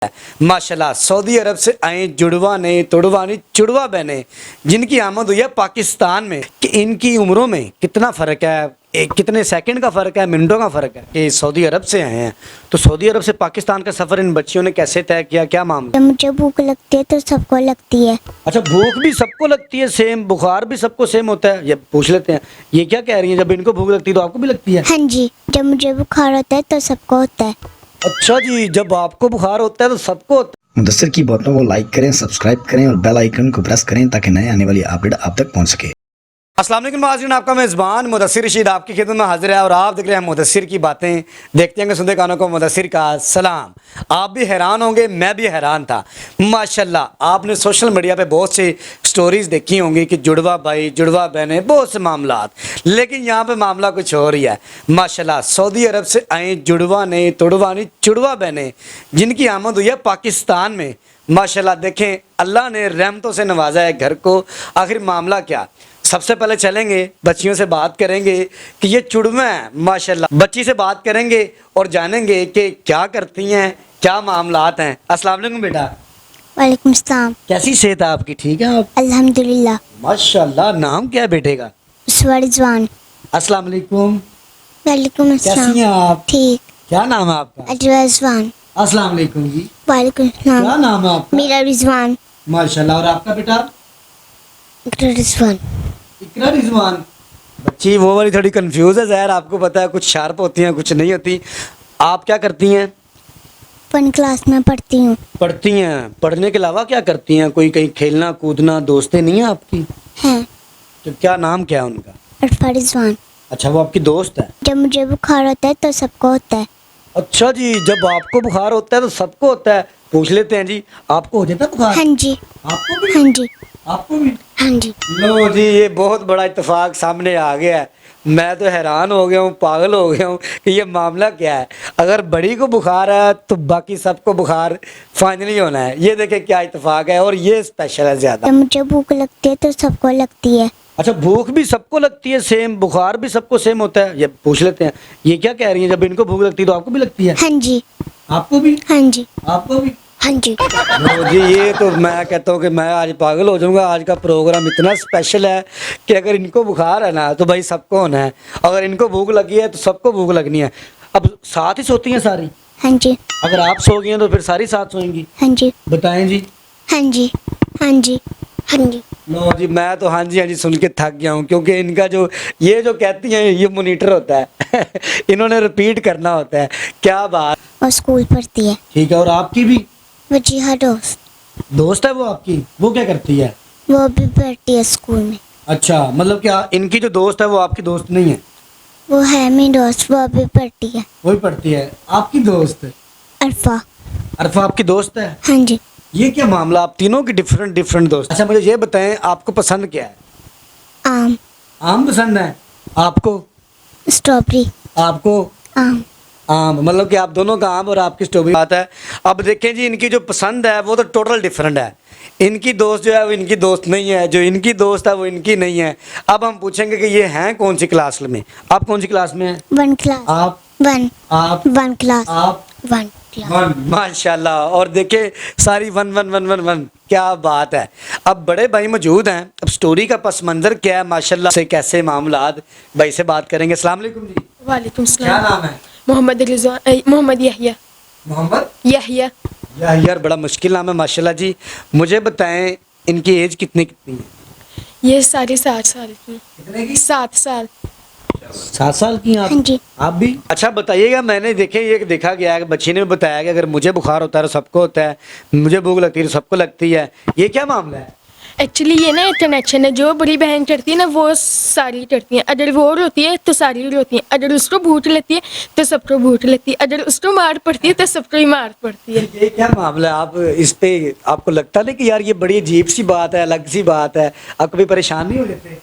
माशाल्लाह सऊदी अरब से आए जुड़वा ने तुड़वा ने जुड़वा बहने जिनकी आमद हुई है पाकिस्तान में, कि इनकी उम्रों में कितना फ़र्क है, कितने सेकंड का फ़र्क है, मिनटों का फ़र्क है कि सऊदी अरब से आए हैं। तो सऊदी अरब से पाकिस्तान का सफ़र इन बच्चियों ने कैसे तय किया, क्या मामला? जब मुझे भूख लगती है तो सबको लगती है। अच्छा, भूख भी सबको लगती है सेम, बुखार भी सबको सेम होता है? ये पूछ लेते हैं, ये क्या कह रही हैं, जब इनको भूख लगती है तो आपको भी लगती है? हाँ जी, जब मुझे बुखार होता है तो सबको होता है। अच्छा जी, जब आपको बुखार होता है तो सबको होता है। मुदस्सिर की बातों को लाइक करें, सब्सक्राइब करें और बेल आइकन को प्रेस करें ताकि नए आने वाली अपडेट आप तक पहुंच सके। अस्सलाम वालेकुम नाज़रीन, आपका मेज़बान मुदस्सिर रशीद आपकी खिदमत में हाजिर है और आप देख रहे हैं मुदस्सिर की बातें। देखते हैं सुनते कानों को मुदस्सिर का सलाम। आप भी हैरान होंगे, मैं भी हैरान था। माशाल्लाह आपने सोशल मीडिया पे बहुत सी स्टोरीज़ देखी होंगी कि जुड़वा भाई जुड़वा बहनें, बहुत से मामलात, लेकिन यहाँ पे मामला कुछ और ही है। माशाल्लाह सऊदी अरब से आए जुड़वा ने तुड़वा ने जुड़वा बहनें जिनकी आमद हुई है पाकिस्तान में। माशाल्लाह देखें, अल्लाह ने रहमतों से नवाजा है घर को। आखिर मामला क्या? सबसे पहले चलेंगे बच्चियों से बात करेंगे कि ये जुड़वा हैं। माशाल्लाह बच्ची से बात करेंगे और जानेंगे कि क्या करती हैं, क्या मामलात हैं। अस्सलाम वालेकुम बेटा। वालेकुम सलाम। कैसी सेहत है आपकी, ठीक है आप? अल्हम्दुलिल्लाह। माशाल्लाह। नाम क्या है बेटे का? उसवा रिजवान। अस्सलाम वालेकुम। वालेकुम कैसी अस्सलाम। हैं आप? ठीक। क्या नाम है आपका? अजवा रिजवान। अस्सलाम वालेकुम जी। वालेकुम क्या सलाम। नाम है आपका? मेरा रिजवान। माशाल्लाह। और आपका बेटा? रिजवान। इकरा रिजवान। बच्ची वो वाली थोड़ी कंफ्यूज है ज़ाहिर, आपको पता है कुछ शार्प होती हैं कुछ नहीं होती। आप क्या करती हैं? 1 क्लास में पढ़ती हूँ। पढ़ती हैं, पढ़ने के अलावा क्या करती हैं? कोई कहीं खेलना कूदना, दोस्तें नहीं हैं आपकी? हैं। तो क्या नाम क्या है उनका? अरफा रिजवान। अच्छा, वो आपकी दोस्त है? जब मुझे बुखार होता है तो सबको होता है। अच्छा जी, जब आपको बुखार होता है तो सबको होता है। पूछ लेते हैं जी, आपको हो जाता है बुखार? हाँ जी। आपको भी? हाँ जी। आपको भी? हाँ जी। लो जी, ये बहुत बड़ा इत्तेफाक सामने आ गया है। मैं तो हैरान हो गया हूँ, पागल हो गया हूँ कि ये मामला क्या है। अगर बड़ी को बुखार है तो बाकी सबको बुखार फाइनली होना है। ये देखें क्या इत्तेफाक है, और ये स्पेशल है ज़्यादा। जब मुझे भूख लगती है तो सबको लगती है। अच्छा, भूख भी सबको लगती है सेम, बुखार भी सबको सेम होता है? ये पूछ लेते हैं, ये क्या कह रही हैं, जब इनको भूख लगती है तो आपको भी लगती है? हाँ जी। आपको भी? हाँ जी। आपको भी? हाँ जी। लो जी, ये तो मैं कहता हूँ कि मैं आज पागल हो जाऊंगा। आज का प्रोग्राम इतना स्पेशल है कि अगर इनको बुखार है ना तो भाई सबको होना है, अगर इनको भूख लगी है तो सबको भूख लगनी है। अब साथ ही सोती हैं सारी? हाँ जी। अगर आप सो गई हैं तो फिर सारी साथ सोएंगी? हाँ जी। बताएं जी। हाँ जी। हाँ जी। हाँ जी। लो जी, मैं तो हाँ जी सुन के थक गया हूँ, क्योंकि इनका जो ये जो कहती हैं ये मॉनिटर होता है इन्होंने रिपीट करना होता है। क्या बात। और स्कूल पढ़ती है। ठीक है, और आपकी भी वो जी हाँ दोस्त है वो आपकी? वो क्या करती है? वो भी पढ़ती है स्कूल में। अच्छा, मतलब क्या इनकी जो दोस्त है वो आपकी दोस्त नहीं है? वो है मेरी दोस्त, वो भी पढ़ती है। वही पढ़ती है आपकी दोस्त? अरफा। अरफा आपकी दोस्त है? हाँ जी। ये क्या मामला, आप तीनों की डिफरेंट डिफरेंट दोस्त? अच्छा, मुझे ये बताएं आपको पसंद क्या है? आम। आम पसंद है आपको? स्ट्रॉबेरी। आपको? आम। आम, मतलब कि आप दोनों का आम और आपकी स्ट्रॉबेरी बात है। अब देखें जी, इनकी जो पसंद है वो तो टोटल डिफरेंट है। इनकी दोस्त जो है वो इनकी दोस्त नहीं है, जो इनकी दोस्त है वो इनकी नहीं है। अब हम पूछेंगे कि ये हैं कौन सी क्लास में? आप कौन सी क्लास में हैं? 1 क्लास। आप? 1। आप? 1 क्लास। आप? 1 क्लास। 1। माशाल्लाह। और देखें सारी 1 1 1 1 1, क्या बात है। अब बड़े भाई मौजूद हैं, अब स्टोरी का पस मंज़र क्या है, माशाल्लाह से कैसे मामलात, भाई से बात करेंगे। अस्सलाम वालेकुम जी। वालेकुम क्या सलाम। नाम है? मोहम्मद रिजवान, मोहम्मद यहिया। मोहम्मद यहिया। यार बड़ा मुश्किल नाम है माशाल्लाह जी। मुझे बताएं इनकी एज कितनी कितनी है? ये साढ़े 7 साल की। कितने की? 7 साल। 7 साल की हैं आप? हाँ जी। आप भी? अच्छा बताइएगा, मैंने देखे ये देखा गया है कि बच्ची ने भी बताया कि अगर मुझे बुखार होता है तो सबको होता है, मुझे भूख लगती है तो सबको लगती है। ये क्या मामला है? एक्चुअली ये ना कनेक्शन है, जो बड़ी बहन करती है ना वो सारी करती है। अगर वो रोती है तो सारी रोती है, अगर उसको भूख लगती है तो सबको भूख लगती है, अगर उसको मार पड़ती है तो सबको ही मार पड़ती है। ये क्या मामला है? आप इस पे आपको लगता नहीं कि यार ये बड़ी अजीब सी बात है, अलग सी बात है? आप कभी परेशान नहीं हो जाते?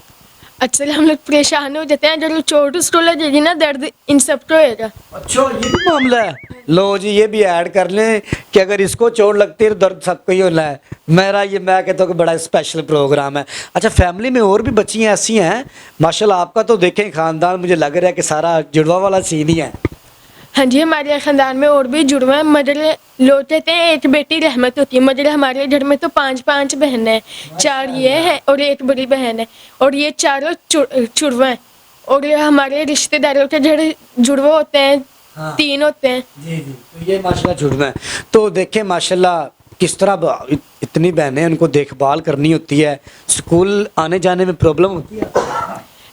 अक्सर हम लोग परेशान हो जाते हैं, अगर वो चोट उसको लगेगी ना दर्द इन सबको होएगा। अच्छा, ये भी मामला है। लो जी, ये भी ऐड कर लें कि अगर इसको चोट लगती है तो दर्द सबको ही होना है। मैं कहता हूँ कि बड़ा स्पेशल प्रोग्राम है। अच्छा, फैमिली में और भी बच्चियाँ ऐसी हैं माशाल्लाह? आपका तो देखें ख़ानदान, मुझे लग रहा है कि सारा जुड़वा वाला सीन ही है। हाँ जी, हमारे ख़ानदान में और भी जुड़वा हैं। मदर लोग कहते हैं एक बेटी रहमत होती है, मगर हमारे घर में तो 5 बहनें हैं, 4 ये हैं और एक बड़ी बहन है, और ये चारों जुड़वा हैं। और ये हमारे रिश्तेदारों के घर जुड़वा होते हैं, हाँ। 3 होते हैं। जी जी, तो ये माशाल्लाह जुड़वा है। तो देखें माशाल्लाह किस तरह इतनी बहनें, उनको देखभाल करनी होती है, स्कूल आने जाने में प्रॉब्लम होती है?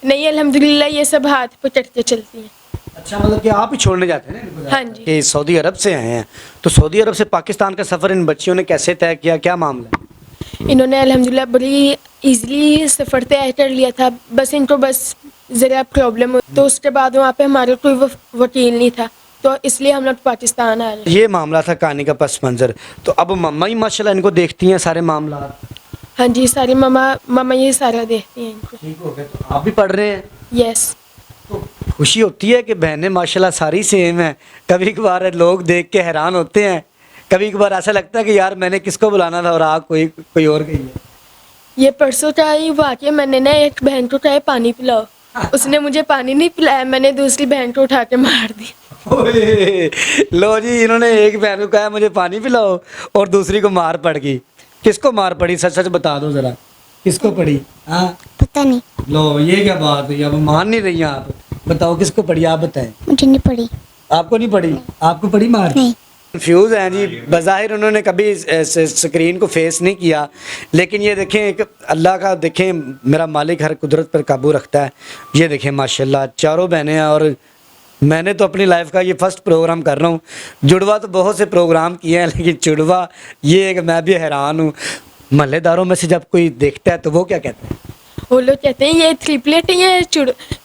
नहीं, अल्हम्दुलिल्लाह ये सब हाथ पकड़ के चलती हैं। अच्छा, मतलब कि आप ही छोड़ने जाते हैं ना इनको? हाँ जी। कि सऊदी अरब से आए हैं, तो सऊदी अरब से पाकिस्तान का सफ़र इन बच्चियों ने कैसे तय किया, क्या मामला है? इन्होंने अल्हम्दुलिल्लाह बड़ी इजीली सफ़र तय कर लिया था, बस इनको बस ज़रा प्रॉब्लम हुई, तो उसके बाद वहाँ पे हमारा कोई वकील नहीं था, तो इसलिए हम लोग पाकिस्तान आ गए। ये मामला था कहानी का पस मंज़र। तो अब मम्मा ही माशाल्लाह इनको देखती हैं सारे मामला? हाँ जी, सारी मामा ये सारा देखती हैं इनको। ठीक हो गया। तो आप भी पढ़ रहे हैं? यस। तो खुशी होती है कि बहनें माशाल्लाह सारी सेम हैं? कभी कभार लोग देख के हैरान होते हैं, कभी कभार ऐसा लगता है कि यार मैंने किसको बुलाना था और आप कोई और गई है। ये परसों का ही वाक़या, मैंने ना एक बहन को कहा पानी पिलाओ, उसने मुझे पानी नहीं पिलाया, मैंने दूसरी बहन को उठा के मार दी। ओए, लो जी, इन्होंने एक बहन को कहा मुझे पानी पिलाओ और दूसरी को मार पड़ गई। किसको मार पड़ी, सच सच बता दो ज़रा, किसको पड़ी? हाँ, पता नहीं, लो ये क्या बात हुई, अब मान नहीं रही हैं आप, बताओ किसको पड़ी, आप बताएं। मुझे नहीं पड़ी। आपको नहीं पड़ी? आपको पड़ी मार? नहीं। कंफ्यूज हैं जी, बज़ाहिर उन्होंने कभी स्क्रीन को फेस नहीं किया, लेकिन ये देखें एक अल्लाह का, देखें मेरा मालिक हर कुदरत पर काबू रखता है। ये देखें माशाल्लाह चारों बहनें हैं, और मैंने तो अपनी लाइफ का ये फर्स्ट प्रोग्राम कर रहा हूँ। जुड़वा तो बहुत से प्रोग्राम किए हैं, लेकिन जुड़वा ये एक, मैं भी हैरान हूँ। महल्लेदारों में से जब कोई देखता है तो वो क्या कहते हैं? वो लोग कहते हैं ये ट्रिपलेट है, ये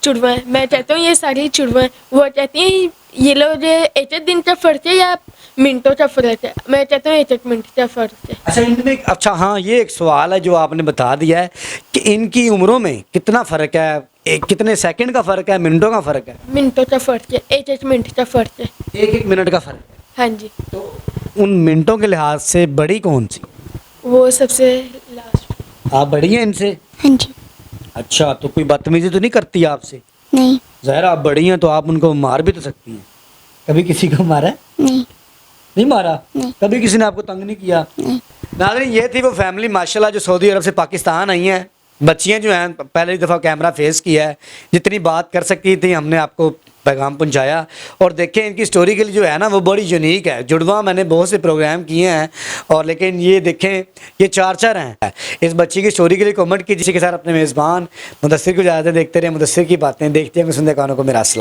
चुड़वा है। मैं कहता हूँ ये सारी चुड़वा है। वो कहते हैं ये लोग एक दिन का फ़र्क है या मिनटों का फ़र्क है। मैं कहता हूँ 1 मिनट का फ़र्क है। अच्छा, इनमें, अच्छा हाँ, ये एक सवाल है जो आपने बता दिया है कि इनकी उम्रों में कितना फ़र्क है, कितने सेकंड का फ़र्क है, मिनटों का फ़र्क है? मिनटों का फ़र्क है, 1 मिनट का फ़र्क है। 1 मिनट का फ़र्क है। हाँ जी। तो उन मिनटों के लिहाज से बड़ी कौन सी? वो सबसे लास्ट। आप बड़ी हैं इनसे? हाँ जी। अच्छा, तो कोई बदतमीजी तो नहीं करती आपसे? नहीं। ज़ाहिर आप बड़ी हैं तो आप उनको मार भी तो सकती हैं। कभी किसी को मारा है? नहीं। नहीं मारा? नहीं। कभी किसी ने आपको तंग नहीं किया? नहीं। नाज़रीन, ये थी वो फैमिली माशाल्लाह जो सऊदी अरब से पाकिस्तान आई हैं। बच्चियाँ जो हैं, पहली दफ़ा कैमरा फेस किया है, जितनी बात कर सकती थी हमने आपको पैगाम पहुंचाया। और देखें इनकी स्टोरी के लिए जो है ना वो बड़ी यूनिक है। जुड़वा मैंने बहुत से प्रोग्राम किए हैं, और लेकिन ये देखें ये 4 हैं। इस बच्ची की स्टोरी के लिए कमेंट कीजिए। इसी के साथ अपने मेज़बान मुदस्सिर को ज़्यादा देखते रहे, मुदस्सिर की बातें देखते हैं, सुनने कानों को मेरा अस्सलाम।